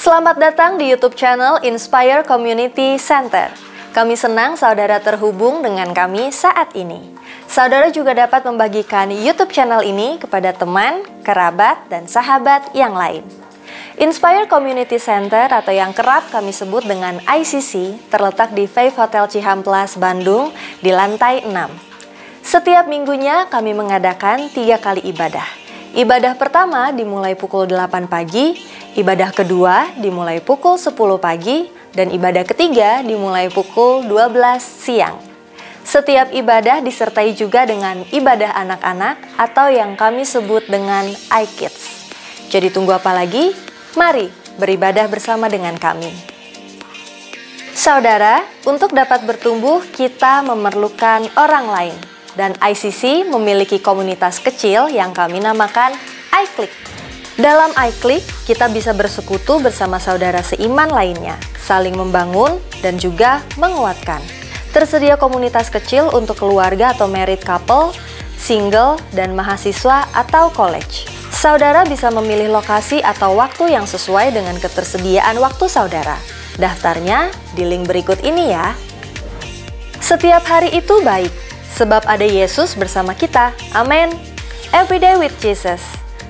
Selamat datang di YouTube channel Inspire Community Center. Kami senang saudara terhubung dengan kami saat ini. Saudara juga dapat membagikan YouTube channel ini kepada teman, kerabat, dan sahabat yang lain. Inspire Community Center atau yang kerap kami sebut dengan ICC terletak di Faith Hotel Cihamplas, Bandung di lantai 6. Setiap minggunya kami mengadakan 3 kali ibadah. Ibadah pertama dimulai pukul 8 pagi, ibadah kedua dimulai pukul 10 pagi, dan ibadah ketiga dimulai pukul 12 siang. Setiap ibadah disertai juga dengan ibadah anak-anak atau yang kami sebut dengan iKids. Jadi tunggu apa lagi? Mari beribadah bersama dengan kami. Saudara, untuk dapat bertumbuh kita memerlukan orang lain. Dan ICC memiliki komunitas kecil yang kami namakan iClick. Dalam iClick, kita bisa bersekutu bersama saudara seiman lainnya, saling membangun dan juga menguatkan. Tersedia komunitas kecil untuk keluarga atau married couple, single, dan mahasiswa atau college. Saudara bisa memilih lokasi atau waktu yang sesuai dengan ketersediaan waktu saudara. Daftarnya di link berikut ini ya. Setiap hari itu baik, sebab ada Yesus bersama kita. Amin. Everyday with Jesus.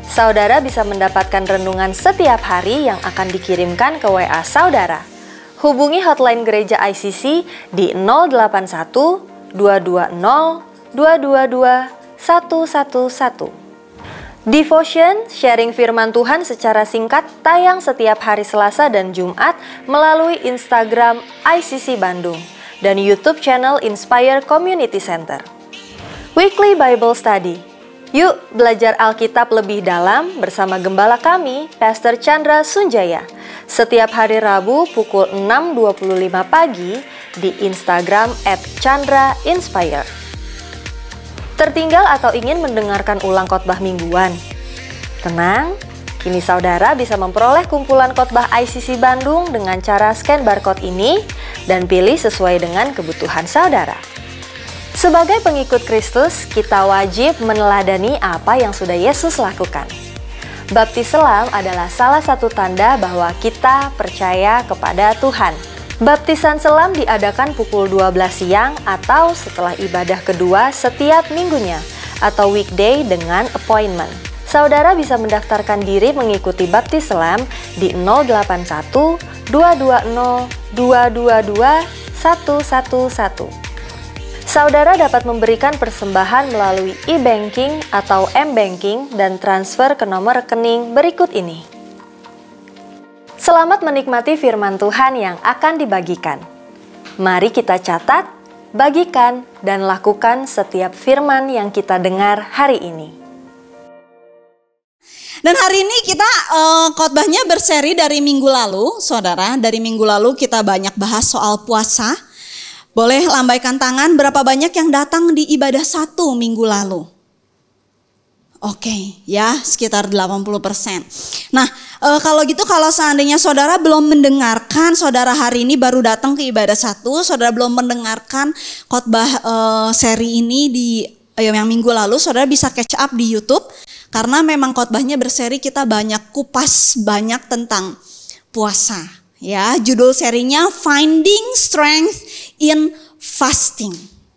Saudara bisa mendapatkan renungan setiap hari yang akan dikirimkan ke WA saudara. Hubungi hotline gereja ICC di 081 220 222 111. Devotion, sharing firman Tuhan secara singkat, tayang setiap hari Selasa dan Jumat melalui Instagram ICC Bandung dan YouTube channel Inspire Community Center. Weekly Bible Study. Yuk belajar Alkitab lebih dalam bersama gembala kami, Pastor Chandra Sunjaya. Setiap hari Rabu pukul 6.25 pagi di Instagram @ChandraInspire. Tertinggal atau ingin mendengarkan ulang khotbah mingguan? Tenang, kini saudara bisa memperoleh kumpulan khotbah ICC Bandung dengan cara scan barcode ini dan pilih sesuai dengan kebutuhan saudara. Sebagai pengikut Kristus, kita wajib meneladani apa yang sudah Yesus lakukan. Baptis selam adalah salah satu tanda bahwa kita percaya kepada Tuhan. Baptisan selam diadakan pukul 12 siang atau setelah ibadah kedua setiap minggunya atau weekday dengan appointment. Saudara bisa mendaftarkan diri mengikuti baptis selam di 081 220 222 111. Saudara dapat memberikan persembahan melalui e-banking atau m-banking dan transfer ke nomor rekening berikut ini. Selamat menikmati firman Tuhan yang akan dibagikan. Mari kita catat, bagikan, dan lakukan setiap firman yang kita dengar hari ini. Dan hari ini kita khotbahnya berseri dari minggu lalu, saudara. Dari minggu lalu kita banyak bahas soal puasa. Boleh lambaikan tangan berapa banyak yang datang di ibadah 1 minggu lalu? Oke, ya sekitar 80%. Nah, kalau gitu kalau seandainya saudara belum mendengarkan, saudara hari ini baru datang ke ibadah 1, saudara belum mendengarkan khotbah seri ini di yang minggu lalu, saudara bisa catch up di YouTube. Karena memang khotbahnya berseri, kita banyak kupas banyak tentang puasa. Ya, judul serinya Finding Strength in Fasting.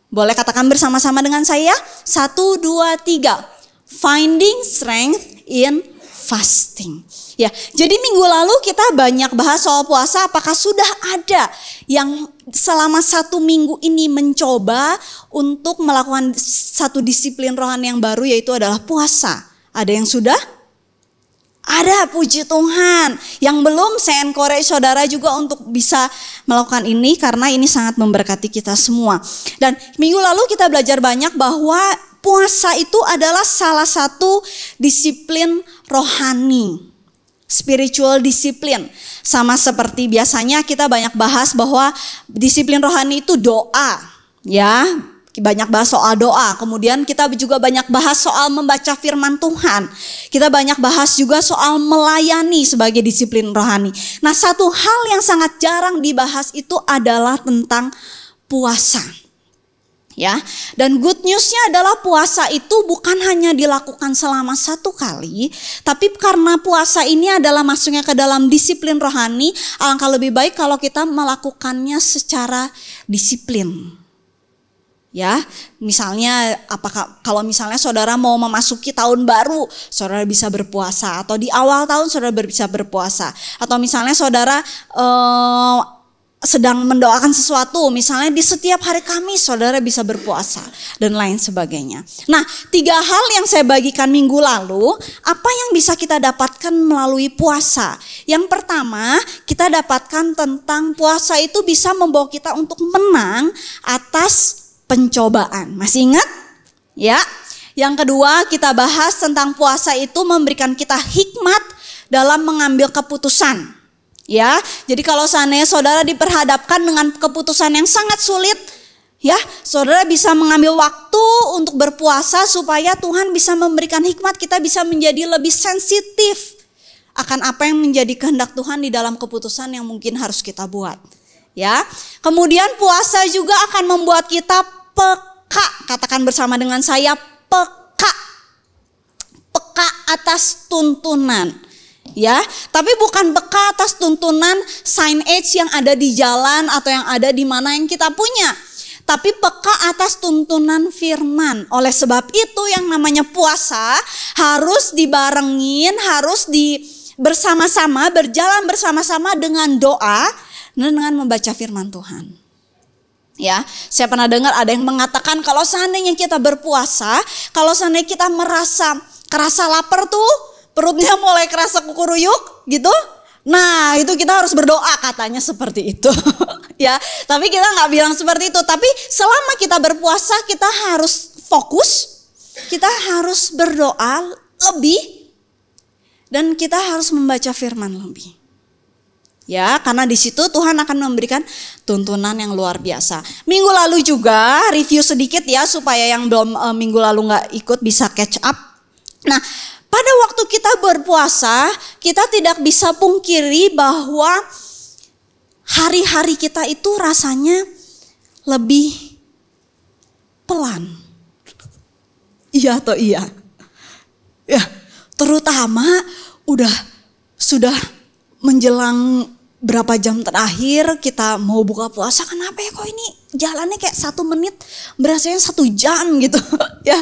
Boleh katakan bersama-sama dengan saya? 1, 2, 3. Finding Strength in Fasting. Ya, jadi minggu lalu kita banyak bahas soal puasa. Apakah sudah ada yang selama 1 minggu ini mencoba untuk melakukan satu disiplin rohani yang baru, yaitu adalah puasa? Ada yang sudah? Ada, puji Tuhan. Yang belum, saya encourage saudara juga untuk bisa melakukan ini karena ini sangat memberkati kita semua. Dan minggu lalu kita belajar banyak bahwa puasa itu adalah salah satu disiplin rohani, spiritual discipline. Sama seperti biasanya kita banyak bahas bahwa disiplin rohani itu doa, ya. Banyak bahas soal doa, kemudian kita juga banyak bahas soal membaca firman Tuhan. Kita banyak bahas juga soal melayani sebagai disiplin rohani. Nah, satu hal yang sangat jarang dibahas itu adalah tentang puasa. Ya, dan good newsnya adalah puasa itu bukan hanya dilakukan selama 1 kali, tapi karena puasa ini adalah masuknya ke dalam disiplin rohani, alangkah lebih baik kalau kita melakukannya secara disiplin. Ya, misalnya kalau misalnya saudara mau memasuki tahun baru, saudara bisa berpuasa, atau di awal tahun saudara bisa berpuasa, atau misalnya saudara sedang mendoakan sesuatu, misalnya di setiap hari Kamis saudara bisa berpuasa dan lain sebagainya. Nah, 3 hal yang saya bagikan minggu lalu, apa yang bisa kita dapatkan melalui puasa? Yang pertama, kita dapatkan tentang puasa itu bisa membawa kita untuk menang atas pencobaan. Masih ingat? Ya. Yang kedua, kita bahas tentang puasa itu memberikan kita hikmat dalam mengambil keputusan. Ya, jadi kalau seandainya saudara diperhadapkan dengan keputusan yang sangat sulit, ya, saudara bisa mengambil waktu untuk berpuasa supaya Tuhan bisa memberikan hikmat, kita bisa menjadi lebih sensitif akan apa yang menjadi kehendak Tuhan di dalam keputusan yang mungkin harus kita buat. Ya, kemudian puasa juga akan membuat kita peka, katakan bersama dengan saya, peka atas tuntunan. Ya, tapi bukan peka atas tuntunan signage yang ada di jalan atau yang ada di mana yang kita punya, tapi peka atas tuntunan firman. Oleh sebab itu yang namanya puasa harus dibarengin, harus bersama-sama, berjalan bersama-sama dengan doa dan dengan membaca firman Tuhan. Ya, saya pernah dengar ada yang mengatakan kalau seandainya kita berpuasa, kalau seandainya kita kerasa lapar tuh, perutnya mulai kerasa kukuruyuk gitu. Nah, itu kita harus berdoa, katanya seperti itu. Ya, tapi kita nggak bilang seperti itu. Tapi selama kita berpuasa, kita harus fokus, kita harus berdoa lebih, dan kita harus membaca firman lebih. Ya, karena di situ Tuhan akan memberikan tuntunan yang luar biasa. Minggu lalu juga review sedikit ya, supaya yang belum minggu lalu nggak ikut bisa catch up. Nah, pada waktu kita berpuasa, kita tidak bisa pungkiri bahwa hari-hari kita itu rasanya lebih pelan. Iya atau iya? Ya, terutama sudah menjelang berapa jam terakhir kita mau buka puasa, kenapa ya kok ini jalannya kayak 1 menit berasanya 1 jam gitu. Ya,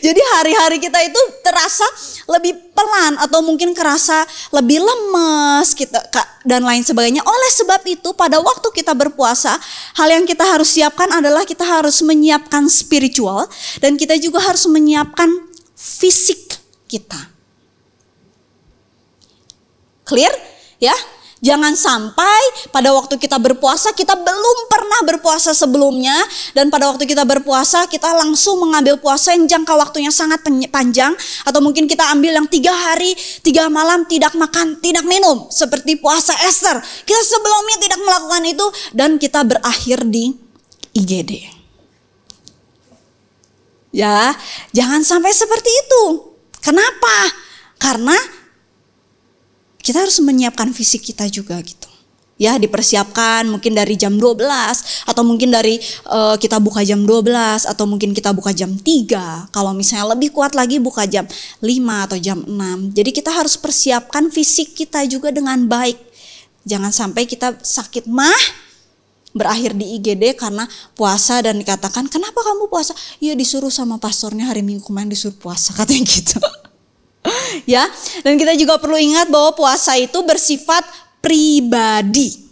jadi hari-hari kita itu terasa lebih pelan atau mungkin kerasa lebih lemes kita dan lain sebagainya. Oleh sebab itu pada waktu kita berpuasa, hal yang kita harus siapkan adalah kita harus menyiapkan spiritual dan kita juga harus menyiapkan fisik kita. Clear? Ya? Jangan sampai pada waktu kita berpuasa kita belum pernah berpuasa sebelumnya, dan pada waktu kita berpuasa kita langsung mengambil puasa yang jangka waktunya sangat panjang, atau mungkin kita ambil yang 3 hari 3 malam tidak makan tidak minum seperti puasa Esther. Kita sebelumnya tidak melakukan itu dan kita berakhir di IGD. Ya, jangan sampai seperti itu. Kenapa? Karena kita harus menyiapkan fisik kita juga gitu. Ya, dipersiapkan mungkin dari jam 12 atau mungkin dari kita buka jam 12 atau mungkin kita buka jam 3. Kalau misalnya lebih kuat lagi buka jam 5 atau jam 6. Jadi kita harus persiapkan fisik kita juga dengan baik. Jangan sampai kita sakit berakhir di IGD karena puasa dan dikatakan, "Kenapa kamu puasa?" "Iya, disuruh sama pastornya hari Minggu kemarin disuruh puasa," katanya gitu. Ya, dan kita juga perlu ingat bahwa puasa itu bersifat pribadi.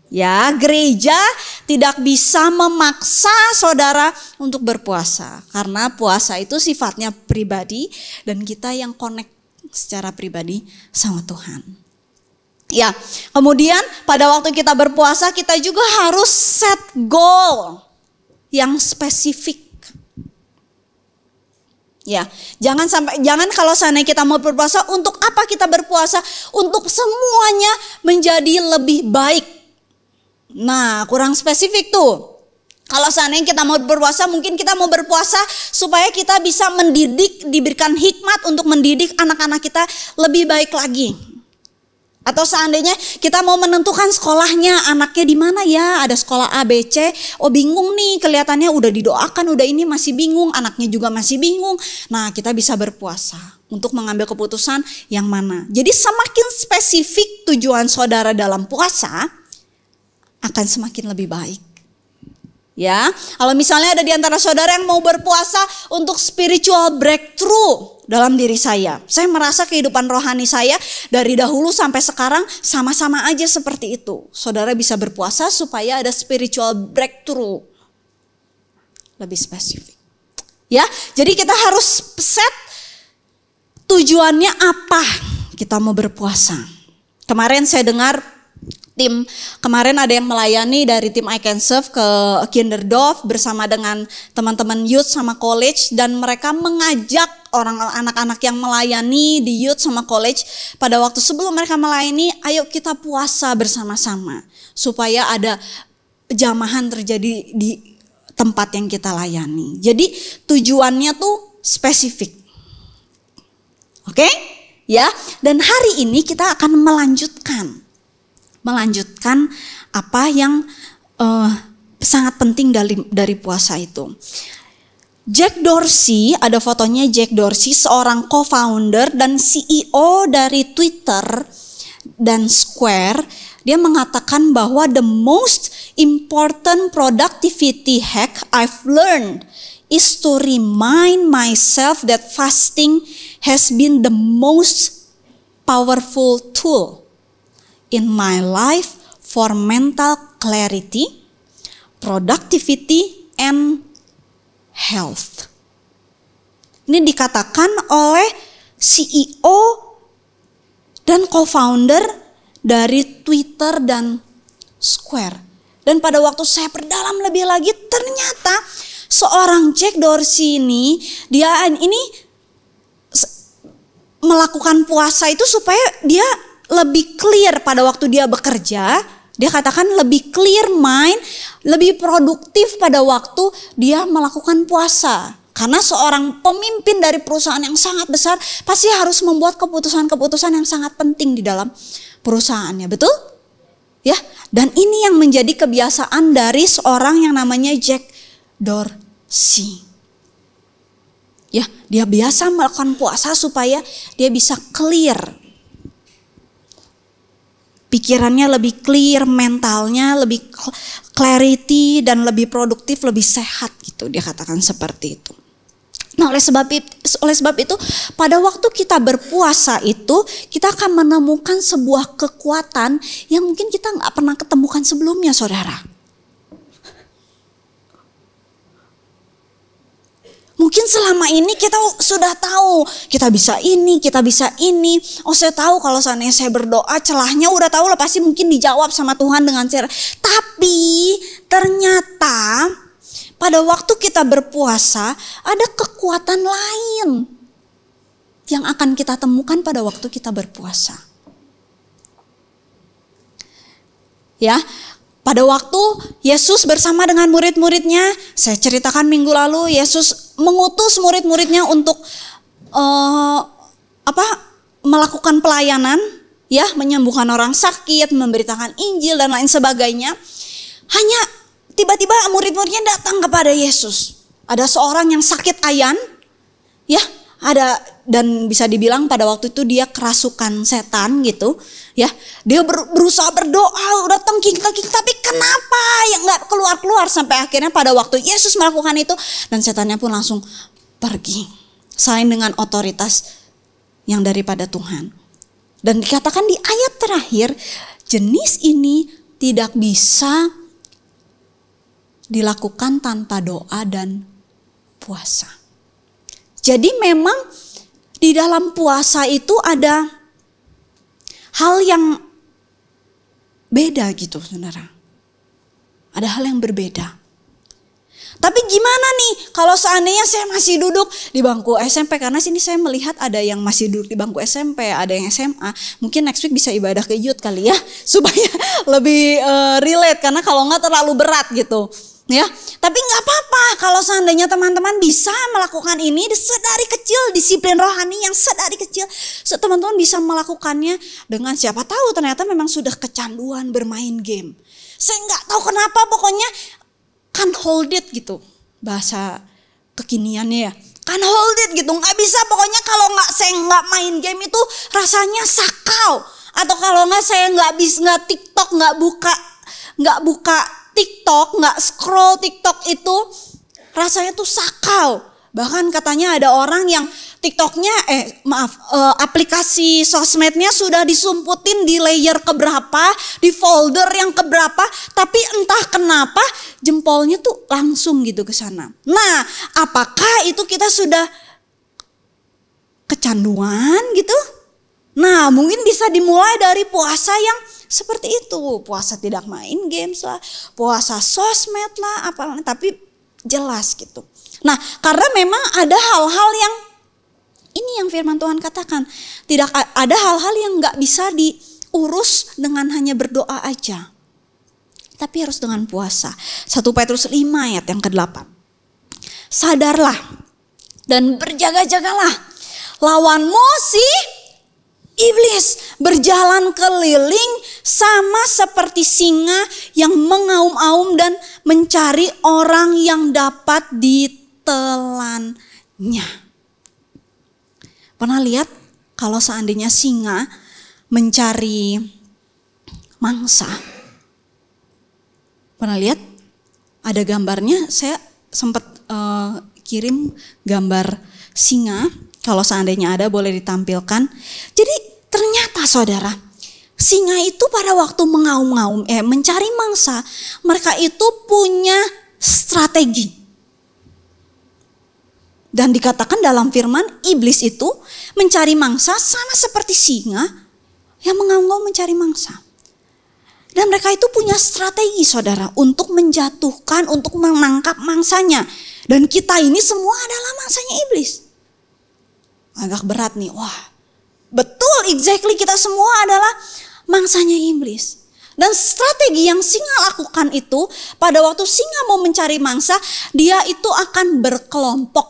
Ya, gereja tidak bisa memaksa saudara untuk berpuasa karena puasa itu sifatnya pribadi dan kita yang connect secara pribadi sama Tuhan. Ya, kemudian pada waktu kita berpuasa kita juga harus set goal yang spesifik. Ya, jangan kalau seandainya kita mau berpuasa, untuk apa kita berpuasa? Untuk semuanya menjadi lebih baik. Nah, kurang spesifik tuh. Kalau seandainya kita mau berpuasa, mungkin kita mau berpuasa supaya kita bisa diberikan hikmat untuk mendidik anak-anak kita lebih baik lagi. Atau seandainya kita mau menentukan sekolahnya, anaknya di mana ya, ada sekolah A, B, C, oh bingung nih, kelihatannya udah didoakan, udah ini masih bingung, anaknya juga masih bingung. Nah, kita bisa berpuasa untuk mengambil keputusan yang mana. Jadi semakin spesifik tujuan saudara dalam puasa, akan semakin lebih baik. Ya, kalau misalnya ada di antara saudara yang mau berpuasa untuk spiritual breakthrough dalam diri saya merasa kehidupan rohani saya dari dahulu sampai sekarang sama-sama aja seperti itu. Saudara bisa berpuasa supaya ada spiritual breakthrough. Lebih spesifik. Ya, jadi kita harus set tujuannya apa kita mau berpuasa. Kemarin saya dengar kemarin ada yang melayani dari tim I Can Serve ke Kinderdorf bersama dengan teman-teman youth sama college, dan mereka mengajak anak-anak yang melayani di youth sama college pada waktu sebelum mereka melayani, ayo kita puasa bersama-sama supaya ada jamahan terjadi di tempat yang kita layani. Jadi tujuannya tuh spesifik. Oke? Ya, dan hari ini kita akan melanjutkan apa yang sangat penting dari puasa itu. Jack Dorsey, ada fotonya Jack Dorsey, seorang co-founder dan CEO dari Twitter dan Square. Dia mengatakan bahwa the most important productivity hack I've learned is to remind myself that fasting has been the most powerful tool in my life for mental clarity, productivity, and health. Ini dikatakan oleh CEO dan co-founder dari Twitter dan Square. Dan pada waktu saya perdalam lebih lagi, ternyata seorang Jack Dorsey ini, dia ini melakukan puasa itu supaya dia lebih clear pada waktu dia bekerja. Dia katakan lebih clear mind, lebih produktif pada waktu dia melakukan puasa. Karena seorang pemimpin dari perusahaan yang sangat besar pasti harus membuat keputusan-keputusan yang sangat penting di dalam perusahaannya, betul? Ya, dan ini yang menjadi kebiasaan dari seorang yang namanya Jack Dorsey. Ya, dia biasa melakukan puasa supaya dia bisa clear. Pikirannya lebih clear, mentalnya lebih clarity dan lebih produktif, lebih sehat gitu. Dia katakan seperti itu. Nah, oleh sebab itu pada waktu kita berpuasa itu kita akan menemukan sebuah kekuatan yang mungkin kita nggak pernah ketemukan sebelumnya, saudara. Mungkin selama ini kita sudah tahu, kita bisa ini, kita bisa ini. Oh, saya tahu kalau seandainya saya berdoa, celahnya udah tahu lah, pasti mungkin dijawab sama Tuhan dengan cara. Tapi ternyata pada waktu kita berpuasa ada kekuatan lain yang akan kita temukan pada waktu kita berpuasa. Ya. Pada waktu Yesus bersama dengan murid-muridnya, saya ceritakan minggu lalu, Yesus mengutus murid-muridnya untuk melakukan pelayanan, ya, menyembuhkan orang sakit, memberitakan Injil dan lain sebagainya. Hanya tiba-tiba murid-muridnya datang kepada Yesus. Ada seorang yang sakit ayan, ya, ada, dan bisa dibilang pada waktu itu dia kerasukan setan gitu, ya. Dia berusaha berdoa, udah tengking-tengking, tapi kenapa ya nggak keluar-keluar, sampai akhirnya pada waktu Yesus melakukan itu dan setannya pun langsung pergi, selain dengan otoritas yang daripada Tuhan. Dan dikatakan di ayat terakhir, jenis ini tidak bisa dilakukan tanpa doa dan puasa. Jadi memang di dalam puasa itu ada hal yang beda gitu, saudara. Ada hal yang berbeda. Tapi gimana nih kalau seandainya saya masih duduk di bangku SMP, karena sini saya melihat ada yang masih duduk di bangku SMP, ada yang SMA. Mungkin next week bisa ibadah ke youth kali ya, supaya lebih relate, karena kalau nggak terlalu berat gitu. Ya, tapi nggak apa-apa kalau seandainya teman-teman bisa melakukan ini sedari kecil, disiplin rohani yang sedari kecil, teman-teman bisa melakukannya dengan siapa tahu ternyata memang sudah kecanduan bermain game. Saya nggak tahu kenapa, pokoknya can't hold it gitu, bahasa kekiniannya ya, can't hold it gitu, nggak bisa, pokoknya kalau saya nggak main game itu rasanya sakau, atau kalau nggak saya nggak TikTok, nggak buka TikTok, nggak scroll TikTok itu rasanya tuh sakau. Bahkan katanya ada orang yang TikToknya, aplikasi sosmednya sudah disumputin di layer keberapa, di folder yang keberapa, tapi entah kenapa jempolnya tuh langsung gitu ke sana. Nah, apakah itu kita sudah kecanduan gitu? Nah, mungkin bisa dimulai dari puasa yang seperti itu, puasa tidak main games lah, puasa sosmed lah, apalah, tapi jelas gitu. Nah, karena memang ada hal-hal yang ini yang firman Tuhan katakan, tidak ada hal-hal yang nggak bisa diurus dengan hanya berdoa aja, tapi harus dengan puasa. 1 Petrus 5 ayat yang ke-8. Sadarlah dan berjaga-jagalah, lawanmu si iblis berjalan keliling sama seperti singa yang mengaum-aum dan mencari orang yang dapat ditelannya. Pernah lihat kalau seandainya singa mencari mangsa? Pernah lihat? Ada gambarnya, saya sempat kirim gambar singa. Kalau seandainya ada boleh ditampilkan. Jadi ternyata saudara, singa itu pada waktu mengaum-ngaum, mencari mangsa, mereka itu punya strategi. Dan dikatakan dalam firman, iblis itu mencari mangsa sama seperti singa yang mengaum-ngaum mencari mangsa. Dan mereka itu punya strategi saudara untuk menjatuhkan, untuk menangkap mangsanya. Dan kita ini semua adalah mangsanya iblis. Agak berat nih, wah betul, exactly, kita semua adalah mangsanya iblis. Dan strategi yang singa lakukan itu, pada waktu singa mau mencari mangsa, dia itu akan berkelompok.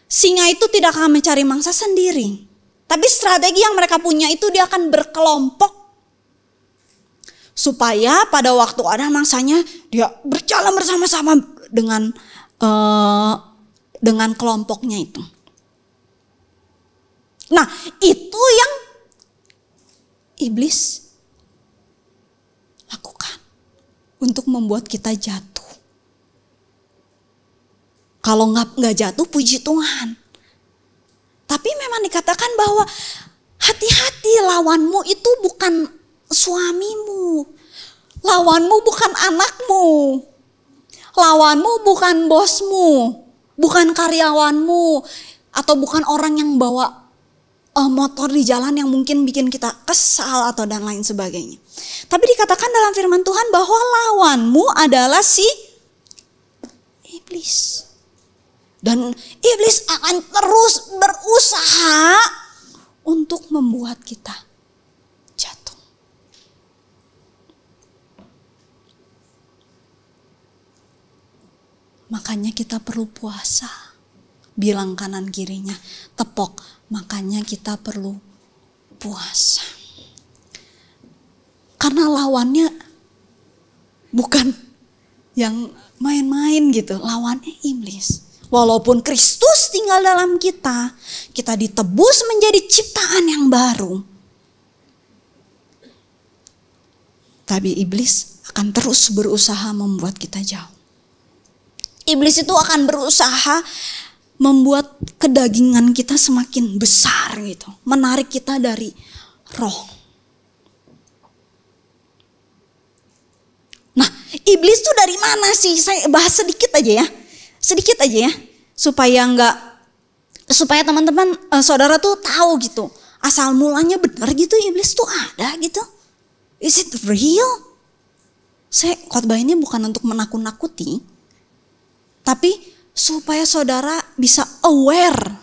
Singa itu tidak akan mencari mangsa sendiri, tapi strategi yang mereka punya itu dia akan berkelompok. Supaya pada waktu ada mangsanya, dia berjalan bersama-sama dengan kelompoknya itu. Nah, itu yang iblis lakukan untuk membuat kita jatuh. Kalau nggak jatuh, puji Tuhan. Tapi memang dikatakan bahwa hati-hati, lawanmu itu bukan suamimu, lawanmu bukan anakmu, lawanmu bukan bosmu, bukan karyawanmu, atau bukan orang yang bawa motor di jalan yang mungkin bikin kita kesal atau dan lain sebagainya. Tapi dikatakan dalam firman Tuhan bahwa lawanmu adalah si iblis. Dan iblis akan terus berusaha untuk membuat kita jatuh. Makanya kita perlu puasa. Bilang kanan kirinya, tepok. Makanya kita perlu puasa. Karena lawannya bukan yang main-main gitu. Lawannya iblis. Walaupun Kristus tinggal dalam kita, kita ditebus menjadi ciptaan yang baru. Tapi iblis akan terus berusaha membuat kita jauh. Iblis itu akan berusaha membuat kedagingan kita semakin besar gitu. Menarik kita dari roh. Nah, iblis itu dari mana sih? Saya bahas sedikit aja ya. Sedikit aja ya. Supaya teman-teman saudara tuh tahu gitu. Asal mulanya benar gitu, iblis tuh ada gitu. Is it real? Saya khotbah ini bukan untuk menakut-nakuti. Tapi supaya saudara bisa aware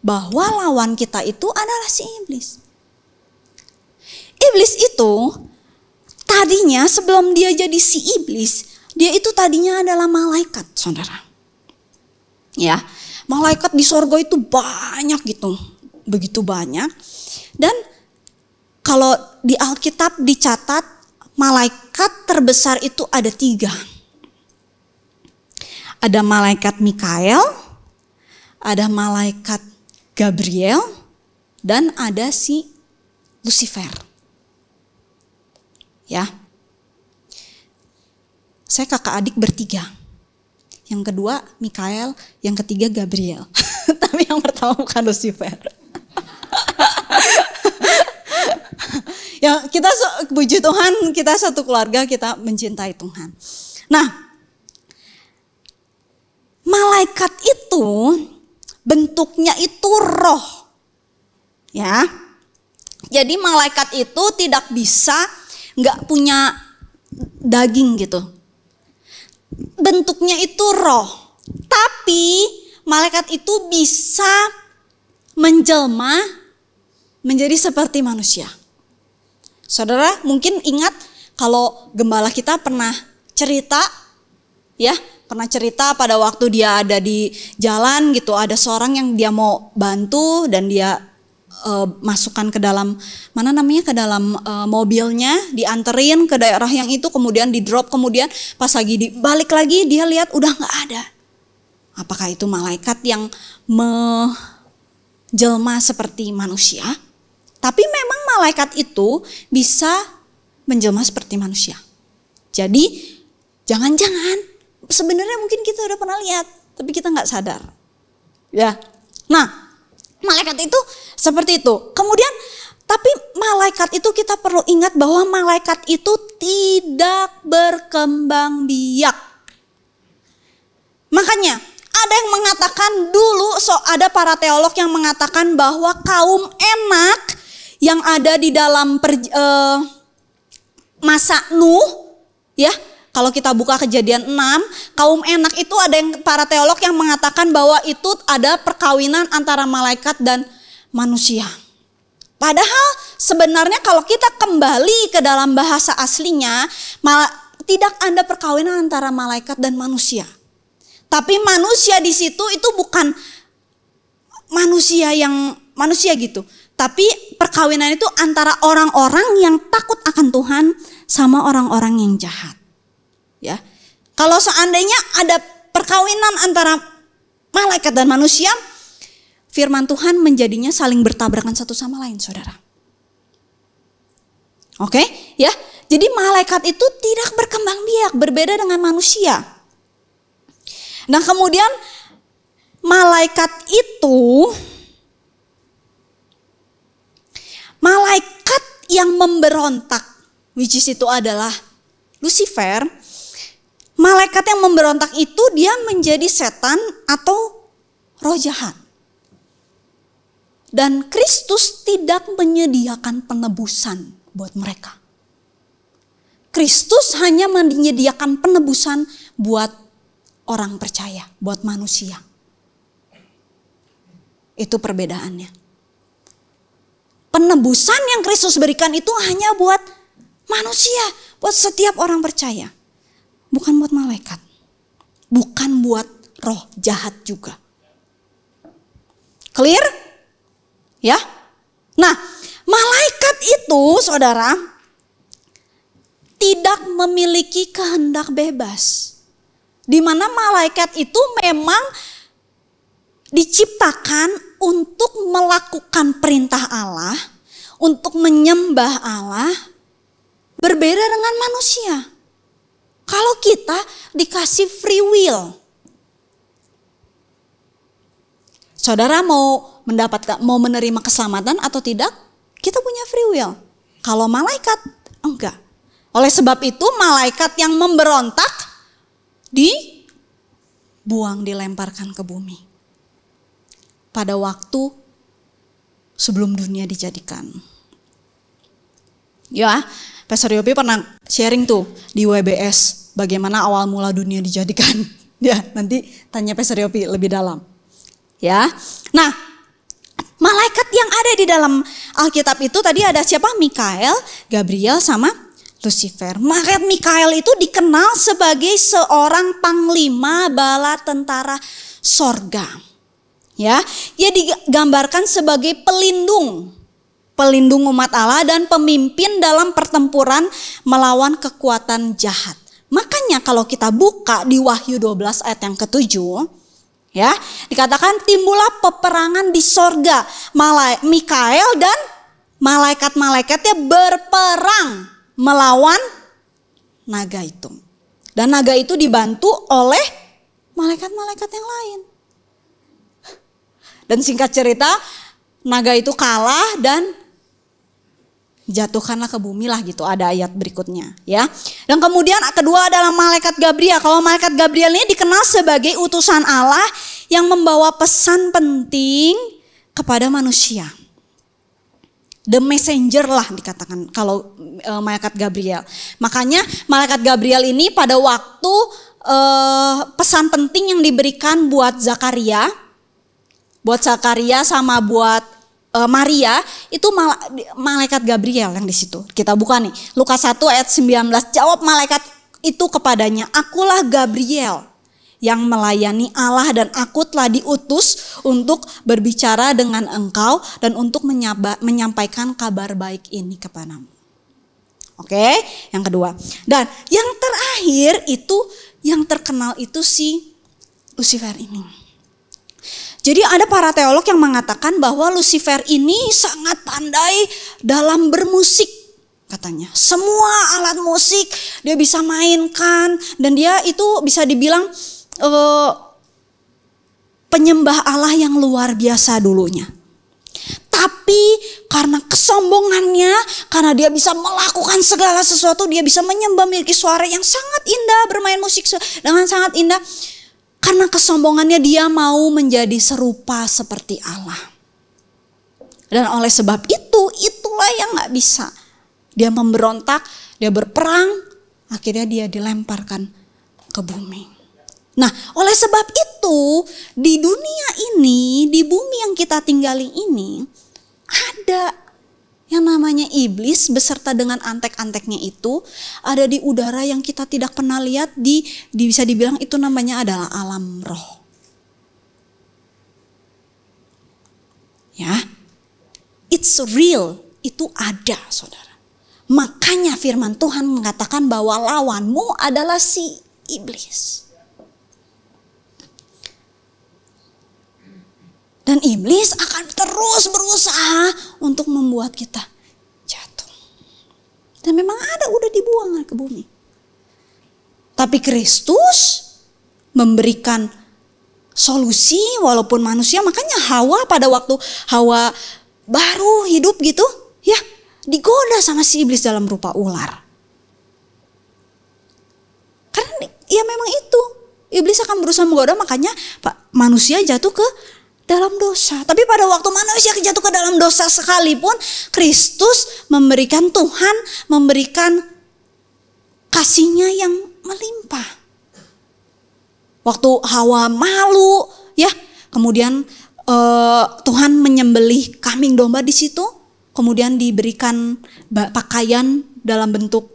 bahwa lawan kita itu adalah si iblis. Iblis itu tadinya sebelum dia jadi si iblis, Dia itu tadinya adalah malaikat, saudara. Ya, malaikat di sorga itu banyak gitu, begitu banyak. Dan kalau di Alkitab dicatat malaikat terbesar itu ada 3. Ada malaikat Mikael, ada malaikat Gabriel, dan ada si Lucifer. Ya, saya kakak adik bertiga. Yang kedua Mikael, yang ketiga Gabriel. Tapi yang pertama bukan Lucifer. Ya, kita puji Tuhan, kita satu keluarga, kita mencintai Tuhan. Nah, malaikat itu bentuknya itu roh. Ya. Jadi malaikat itu tidak bisa nggak punya daging gitu. Bentuknya itu roh. Tapi malaikat itu bisa menjelma menjadi seperti manusia. Saudara mungkin ingat kalau gembala kita pernah cerita, ya, pernah cerita pada waktu dia ada di jalan gitu, ada seorang yang dia mau bantu dan dia masukkan ke dalam ke dalam mobilnya, dianterin ke daerah yang itu, kemudian di drop, kemudian pas lagi balik lagi dia lihat udah nggak ada. Apakah itu malaikat yang menjelma seperti manusia? Tapi memang malaikat itu bisa menjelma seperti manusia. Jadi jangan-jangan sebenarnya mungkin kita udah pernah lihat, tapi kita nggak sadar. Ya, nah malaikat itu seperti itu. Kemudian tapi malaikat itu kita perlu ingat bahwa malaikat itu tidak berkembang biak. Makanya ada yang mengatakan dulu, ada para teolog yang mengatakan bahwa kaum Enak yang ada di dalam masa Nuh, ya, kalau kita buka Kejadian 6, kaum Enak itu ada yang para teolog yang mengatakan bahwa itu ada perkawinan antara malaikat dan manusia. Padahal sebenarnya kalau kita kembali ke dalam bahasa aslinya, tidak ada perkawinan antara malaikat dan manusia. Tapi manusia di situ itu bukan manusia yang manusia gitu. Tapi perkawinan itu antara orang-orang yang takut akan Tuhan sama orang-orang yang jahat. Ya. Kalau seandainya ada perkawinan antara malaikat dan manusia, firman Tuhan menjadinya saling bertabrakan satu sama lain, saudara. Oke, ya. Jadi malaikat itu tidak berkembang biak, berbeda dengan manusia. Nah, kemudian malaikat yang memberontak, which is itu adalah Lucifer. Malaikat yang memberontak itu dia menjadi setan atau roh jahat. Dan Kristus tidak menyediakan penebusan buat mereka. Kristus hanya menyediakan penebusan buat orang percaya, buat manusia. Itu perbedaannya. Penebusan yang Kristus berikan itu hanya buat manusia, buat setiap orang percaya. Bukan buat malaikat. Bukan buat roh jahat juga. Clear? Ya? Nah, malaikat itu, saudara, tidak memiliki kehendak bebas. Di mana malaikat itu memang diciptakan untuk melakukan perintah Allah, untuk menyembah Allah, berbeda dengan manusia. Kalau kita dikasih free will, saudara mau menerima keselamatan atau tidak, kita punya free will. Kalau malaikat enggak. Oleh sebab itu malaikat yang memberontak dibuang, dilemparkan ke bumi. Pada waktu sebelum dunia dijadikan. Ya, Pastor Yopi pernah sharing tuh di WBS bagaimana awal mula dunia dijadikan. Ya, nanti tanya Pastor Yopi lebih dalam. Ya. Nah, malaikat yang ada di dalam Alkitab itu tadi ada siapa? Mikael, Gabriel sama Lucifer. Malaikat Mikael itu dikenal sebagai seorang panglima bala tentara sorga. Ya, ia digambarkan sebagai pelindung umat Allah dan pemimpin dalam pertempuran melawan kekuatan jahat. Makanya kalau kita buka di Wahyu 12 ayat yang ke-7, ya, dikatakan timbullah peperangan di sorga. Mikael dan malaikat-malaikatnya berperang melawan naga itu. Dan naga itu dibantu oleh malaikat-malaikat yang lain. Dan singkat cerita, naga itu kalah dan jatuhkanlah ke bumi lah gitu, ada ayat berikutnya ya. Dan kemudian kedua adalah malaikat Gabriel. Kalau malaikat Gabriel ini dikenal sebagai utusan Allah yang membawa pesan penting kepada manusia. The messenger lah dikatakan kalau malaikat Gabriel. Makanya malaikat Gabriel ini pada waktu pesan penting yang diberikan buat Zakaria sama buat Maria, itu malaikat Gabriel yang di situ. Kita buka nih, Lukas 1 ayat 19. Jawab malaikat itu kepadanya, "Akulah Gabriel yang melayani Allah dan aku telah diutus untuk berbicara dengan engkau dan untuk menyampaikan kabar baik ini kepadamu." Oke, yang kedua. Dan yang terakhir itu yang terkenal itu si Lucifer ini. Jadi ada para teolog yang mengatakan bahwa Lucifer ini sangat pandai dalam bermusik katanya. Semua alat musik dia bisa mainkan dan dia itu bisa dibilang penyembah Allah yang luar biasa dulunya. Tapi karena kesombongannya, karena dia bisa melakukan segala sesuatu, dia bisa menyembah, memiliki suara yang sangat indah, bermain musik dengan sangat indah. Karena kesombongannya dia mau menjadi serupa seperti Allah. Dan oleh sebab itulah yang gak bisa. Dia memberontak, dia berperang, akhirnya dia dilemparkan ke bumi. Nah, oleh sebab itu di dunia ini, di bumi yang kita tinggali ini, ada yang namanya iblis beserta dengan antek-anteknya itu ada di udara yang kita tidak pernah lihat, bisa dibilang itu namanya adalah alam roh. Ya, it's real, itu ada saudara. Makanya firman Tuhan mengatakan bahwa lawanmu adalah si iblis. Dan iblis akan terus berusaha untuk membuat kita jatuh. Dan memang udah dibuang ke bumi. Tapi Kristus memberikan solusi walaupun manusia. Makanya Hawa pada waktu Hawa baru hidup gitu, ya digoda sama si iblis dalam rupa ular. Karena ya memang itu. Iblis akan berusaha menggoda, makanya manusia jatuh ke dalam dosa. Tapi pada waktu manusia jatuh ke dalam dosa sekalipun, Kristus Tuhan memberikan kasih-Nya yang melimpah. Waktu Hawa malu, ya, kemudian Tuhan menyembelih kambing domba di situ, kemudian diberikan pakaian dalam bentuk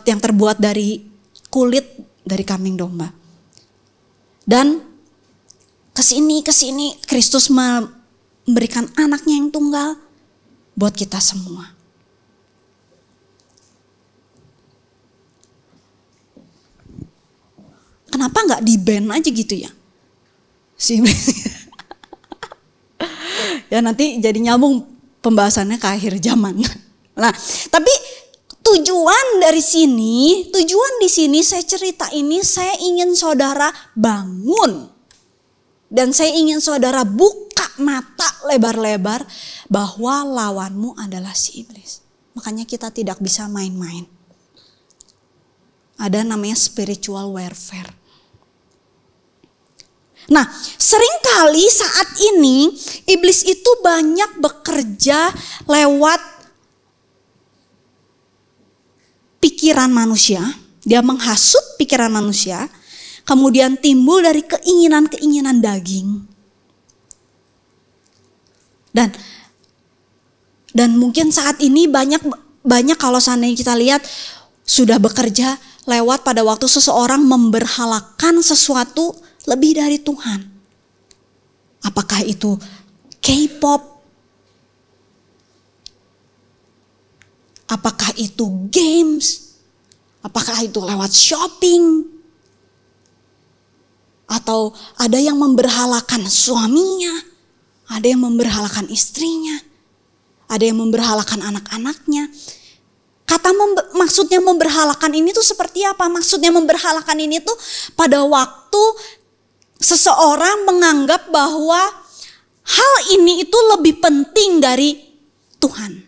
yang terbuat dari kulit dari kambing domba. Dan kesini Kristus memberikan anaknya yang tunggal buat kita semua. Kenapa nggak di-ban aja gitu ya? Ya nanti jadi nyambung pembahasannya ke akhir zaman. Nah, tapi tujuan di sini saya cerita ini, saya ingin saudara bangun. Dan saya ingin saudara buka mata lebar-lebar bahwa lawanmu adalah si iblis. Makanya kita tidak bisa main-main. Ada namanya spiritual warfare. Nah, seringkali saat ini iblis itu banyak bekerja lewat pikiran manusia. Dia menghasut pikiran manusia. Kemudian timbul dari keinginan-keinginan daging. Dan mungkin saat ini banyak banyak kalau seandainya kita lihat sudah bekerja lewat pada waktu seseorang memberhalakan sesuatu lebih dari Tuhan. Apakah itu K-pop? Apakah itu games? Apakah itu lewat shopping? Atau ada yang memberhalakan suaminya, ada yang memberhalakan istrinya, ada yang memberhalakan anak-anaknya. Maksudnya memberhalakan ini tuh seperti apa? Maksudnya memberhalakan ini tuh pada waktu seseorang menganggap bahwa hal ini itu lebih penting dari Tuhan.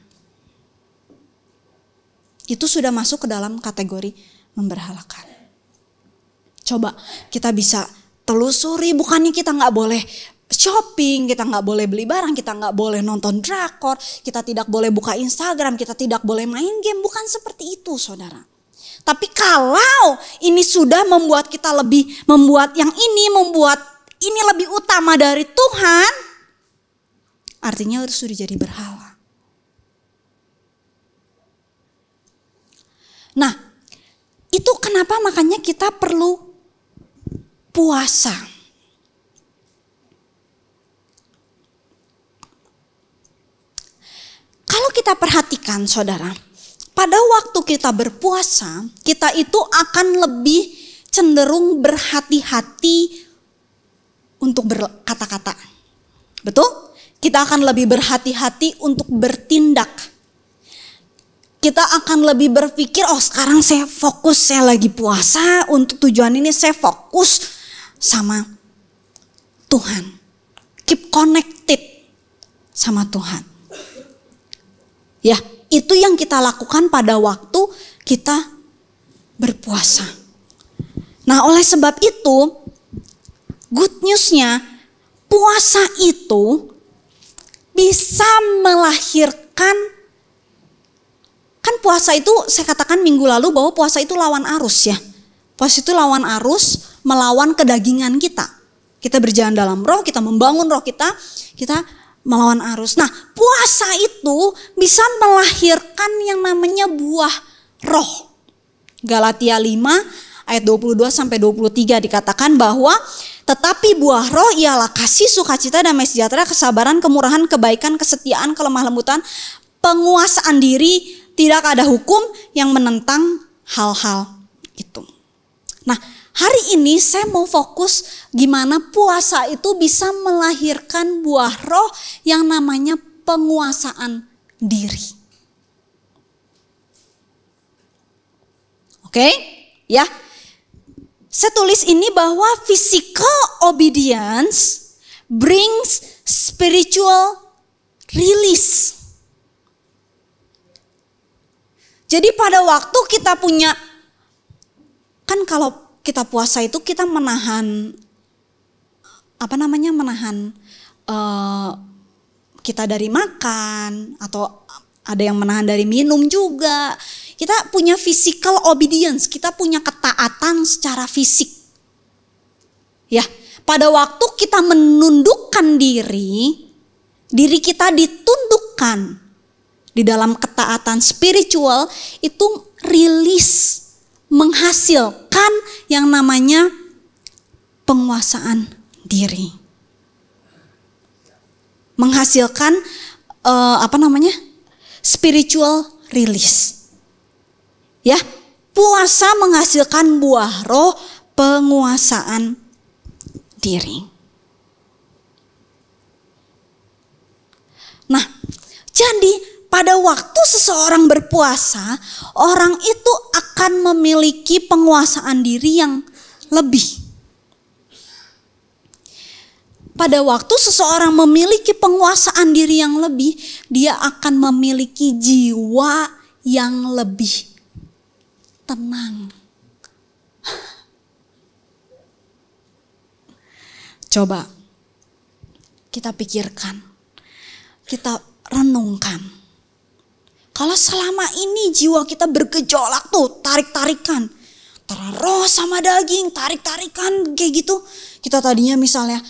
Itu sudah masuk ke dalam kategori memberhalakan. Coba kita bisa telusuri, bukannya kita nggak boleh shopping, kita nggak boleh beli barang, kita nggak boleh nonton drakor, kita tidak boleh buka Instagram, kita tidak boleh main game, bukan seperti itu saudara. Tapi kalau ini sudah membuat kita membuat ini lebih utama dari Tuhan, artinya itu sudah jadi berhala. Nah, itu kenapa makanya kita perlu puasa. Kalau kita perhatikan saudara, pada waktu kita berpuasa, kita itu akan lebih cenderung berhati-hati untuk berkata-kata. Betul? Kita akan lebih berhati-hati untuk bertindak. Kita akan lebih berpikir, oh sekarang saya fokus, saya lagi puasa, untuk tujuan ini saya fokus sama Tuhan. Keep connected sama Tuhan. Ya, itu yang kita lakukan pada waktu kita berpuasa. Nah, oleh sebab itu, good newsnya, puasa itu bisa melahirkan, kan puasa itu saya katakan minggu lalu bahwa puasa itu lawan arus ya. Puasa itu lawan arus, melawan kedagingan kita. Kita berjalan dalam roh, kita membangun roh kita melawan arus. Nah, puasa itu bisa melahirkan yang namanya buah roh. Galatia 5 ayat 22 sampai 23 dikatakan bahwa tetapi buah roh ialah kasih, sukacita, damai sejahtera, kesabaran, kemurahan, kebaikan, kesetiaan, kelemah lembutan, penguasaan diri, tidak ada hukum yang menentang hal-hal itu. Nah, hari ini saya mau fokus gimana puasa itu bisa melahirkan buah roh yang namanya penguasaan diri. Oke, ya. Saya tulis ini bahwa physical obedience brings spiritual release. Jadi pada waktu kita punya, kan kalau kita puasa itu kita menahan kita dari makan, atau ada yang menahan dari minum juga. Kita punya physical obedience, kita punya ketaatan secara fisik. Ya, pada waktu kita menundukkan diri kita ditundukkan di dalam ketaatan spiritual, itu rilis, menghasilkan yang namanya penguasaan diri. Menghasilkan spiritual release. Ya, puasa menghasilkan buah roh penguasaan diri. Nah, jadi pada waktu seseorang berpuasa, orang itu akan memiliki penguasaan diri yang lebih. Pada waktu seseorang memiliki penguasaan diri yang lebih, dia akan memiliki jiwa yang lebih tenang. Coba kita pikirkan, kita renungkan. Kalau selama ini jiwa kita bergejolak tuh, tarik-tarikan, antara roh sama daging, tarik-tarikan kayak gitu. Kita tadinya misalnya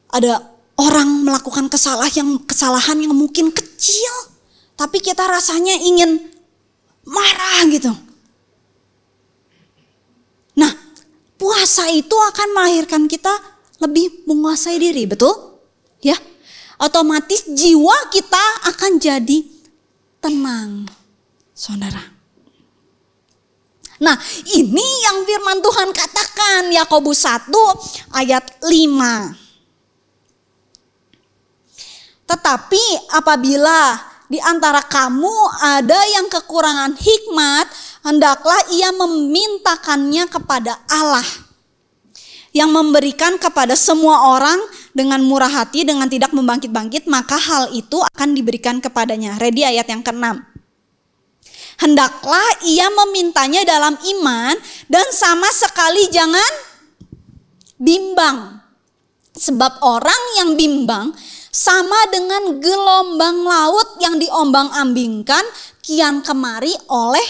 ada orang melakukan kesalahan yang mungkin kecil, tapi kita rasanya ingin marah gitu. Nah, puasa itu akan melahirkan kita lebih menguasai diri, betul? Ya, otomatis jiwa kita akan jadi tenang, saudara. Nah, ini yang firman Tuhan katakan, Yakobus 1 ayat 5. Tetapi apabila di antara kamu ada yang kekurangan hikmat, hendaklah ia memintakannya kepada Allah, yang memberikan kepada semua orang dengan murah hati, dengan tidak membangkit-bangkit, maka hal itu akan diberikan kepadanya. Ready ayat yang ke-6. Hendaklah ia memintanya dalam iman dan sama sekali jangan bimbang. Sebab orang yang bimbang sama dengan gelombang laut yang diombang-ambingkan kian kemari oleh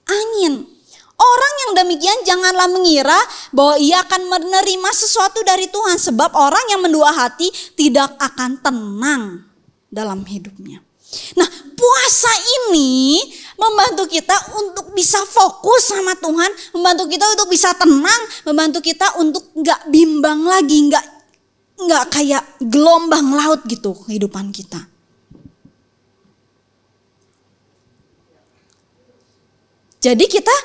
angin. Orang yang demikian janganlah mengira bahwa ia akan menerima sesuatu dari Tuhan. Sebab orang yang mendua hati tidak akan tenang dalam hidupnya. Nah, puasa ini membantu kita untuk bisa fokus sama Tuhan, membantu kita untuk bisa tenang, membantu kita untuk gak bimbang lagi, gak kayak gelombang laut gitu kehidupan kita. Jadi kita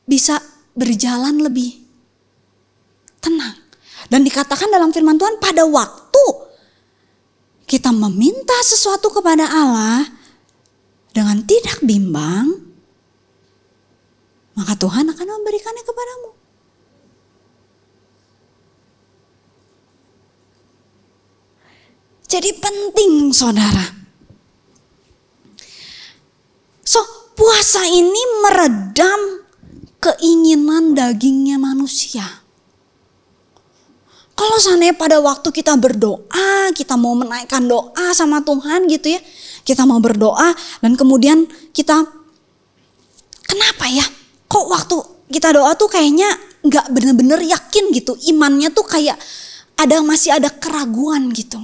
bisa berjalan lebih tenang. Dan dikatakan dalam firman Tuhan, pada waktu kita meminta sesuatu kepada Allah dengan tidak bimbang, maka Tuhan akan memberikannya kepadamu. Jadi penting, saudara. So, puasa ini meredam keinginan dagingnya manusia. Kalau seandainya pada waktu kita berdoa, kita mau menaikkan doa sama Tuhan gitu ya. Kita mau berdoa dan kemudian kita, kenapa ya? Kok waktu kita doa tuh kayaknya gak bener-bener yakin gitu. Imannya tuh kayak masih ada keraguan gitu.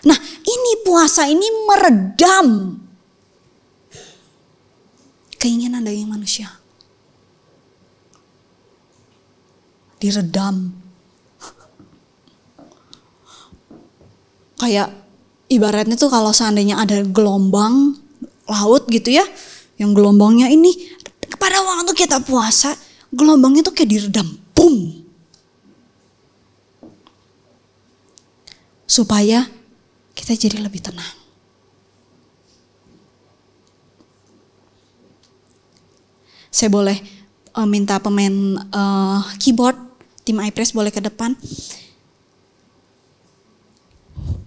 Nah, ini puasa ini meredam keinginan daging manusia. Diredam. Kayak ibaratnya tuh kalau seandainya ada gelombang laut gitu ya, yang gelombangnya ini pada waktu kita puasa, gelombangnya tuh kayak diredam, boom. Supaya kita jadi lebih tenang. Saya boleh minta pemain keyboard, tim iPress boleh ke depan.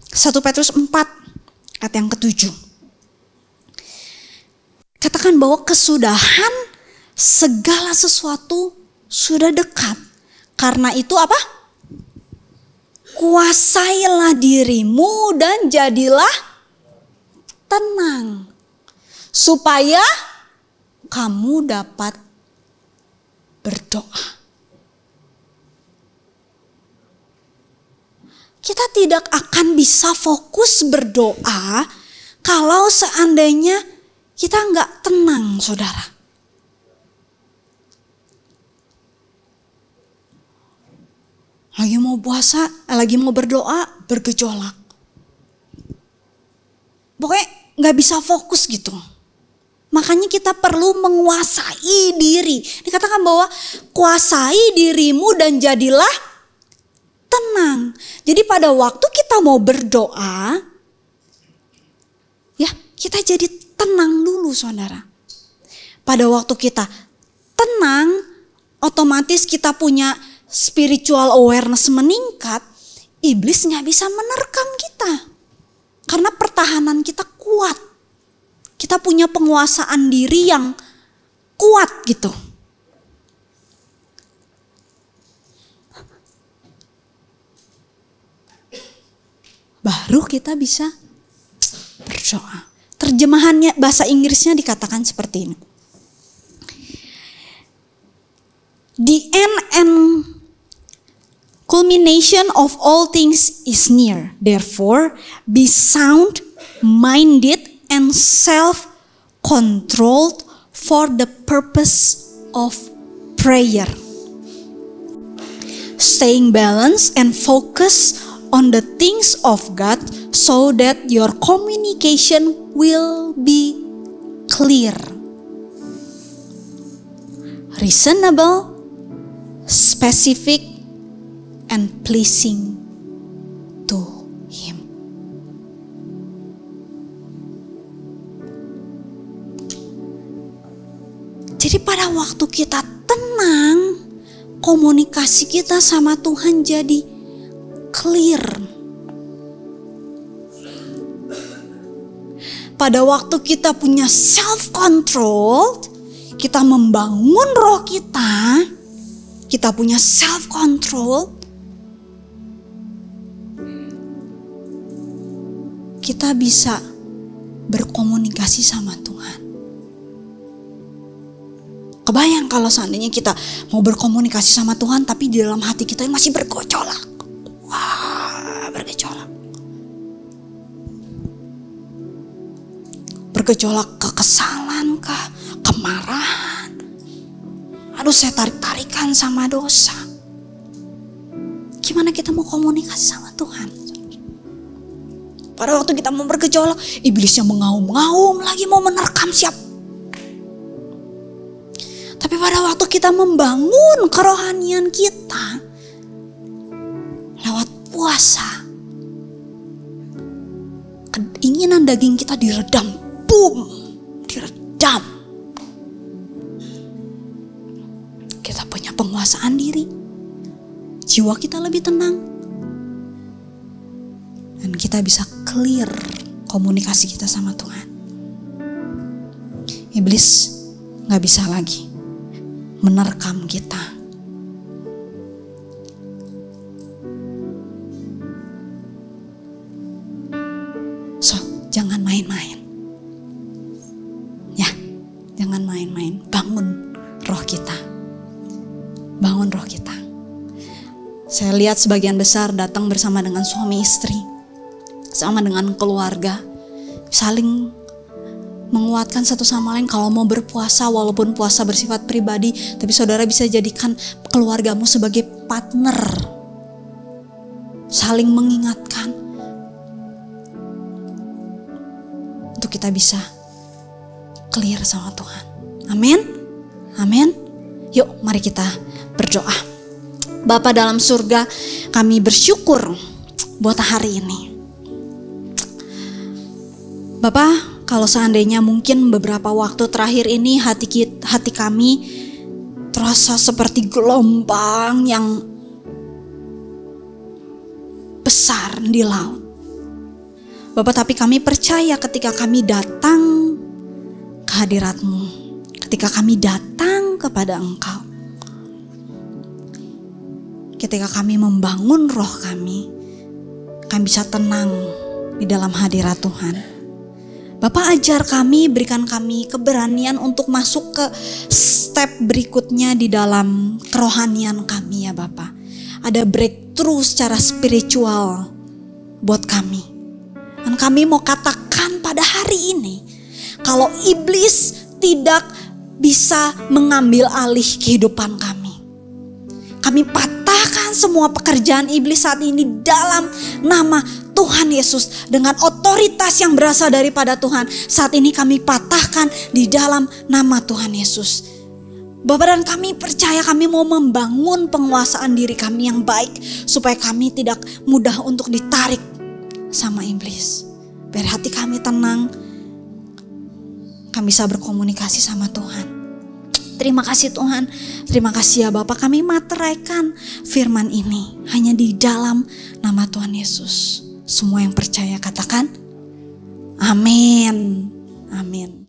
1 Petrus 4 ayat yang ke-7. Katakan bahwa kesudahan segala sesuatu sudah dekat. Karena itu apa? Kuasailah dirimu dan jadilah tenang. Supaya kamu dapat berdoa. Kita tidak akan bisa fokus berdoa kalau seandainya kita nggak tenang, saudara. Lagi mau puasa, lagi mau berdoa, bergejolak. Pokoknya nggak bisa fokus gitu. Makanya kita perlu menguasai diri. Dikatakan bahwa kuasai dirimu dan jadilah tenang. Jadi pada waktu kita mau berdoa, ya kita jadi tenang dulu, saudara. Pada waktu kita tenang, otomatis kita punya spiritual awareness meningkat. Iblis gak bisa menerkam kita. Karena pertahanan kita kuat. Kita punya penguasaan diri yang kuat gitu. Baru kita bisa berdoa. Terjemahannya bahasa Inggrisnya dikatakan seperti ini. The end and culmination of all things is near. Therefore, be sound-minded and self controlled for the purpose of prayer. Staying balanced and focused on the things of God so that your communication will be clear, reasonable, specific, and pleasing to Him. Jadi pada waktu kita tenang, komunikasi kita sama Tuhan jadi clear. Pada waktu kita punya self-control, kita membangun roh kita punya self-control, kita bisa berkomunikasi sama Tuhan. Kebayang kalau seandainya kita mau berkomunikasi sama Tuhan tapi di dalam hati kita masih bergejolak. Wah, bergejolak. Bergejolak kekesalan kah? Kemarahan. Aduh, saya tarik-tarikan sama dosa. Gimana kita mau komunikasi sama Tuhan? Pada waktu kita mau bergejolak, iblisnya mengaum-ngaum lagi mau menerkam siapa. Tapi pada waktu kita membangun kerohanian kita lewat puasa, keinginan daging kita diredam, diredam. Kita punya penguasaan diri, jiwa kita lebih tenang, dan kita bisa clear komunikasi kita sama Tuhan. Iblis gak bisa lagi menerkam kita. So, jangan main-main. Ya, jangan main-main. Bangun roh kita. Bangun roh kita. Saya lihat sebagian besar datang bersama dengan suami istri, sama dengan keluarga, saling menguatkan satu sama lain. Kalau mau berpuasa, walaupun puasa bersifat pribadi, tapi saudara bisa jadikan keluargamu sebagai partner, saling mengingatkan untuk kita bisa clear sama Tuhan. Amin, amin. Yuk mari kita berdoa. Bapa dalam surga, kami bersyukur buat hari ini. Bapa, kalau seandainya mungkin beberapa waktu terakhir ini hati kami terasa seperti gelombang yang besar di laut. Bapak, tapi kami percaya ketika kami datang ke hadirat-Mu, ketika kami datang kepada Engkau, ketika kami membangun roh kami bisa tenang di dalam hadirat Tuhan. Bapak, ajar kami, berikan kami keberanian untuk masuk ke step berikutnya di dalam kerohanian kami ya Bapak. Ada breakthrough secara spiritual buat kami. Dan kami mau katakan pada hari ini, kalau iblis tidak bisa mengambil alih kehidupan kami. Kami patahkan semua pekerjaan iblis saat ini dalam nama Tuhan Yesus, dengan otoritas yang berasal daripada Tuhan. Saat ini kami patahkan di dalam nama Tuhan Yesus. Bapak, dan kami percaya kami mau membangun penguasaan diri kami yang baik, supaya kami tidak mudah untuk ditarik sama iblis. Biar hati kami tenang, kami bisa berkomunikasi sama Tuhan. Terima kasih Tuhan, terima kasih ya Bapak, kami materaikan firman ini hanya di dalam nama Tuhan Yesus. Semua yang percaya katakan amin, amin.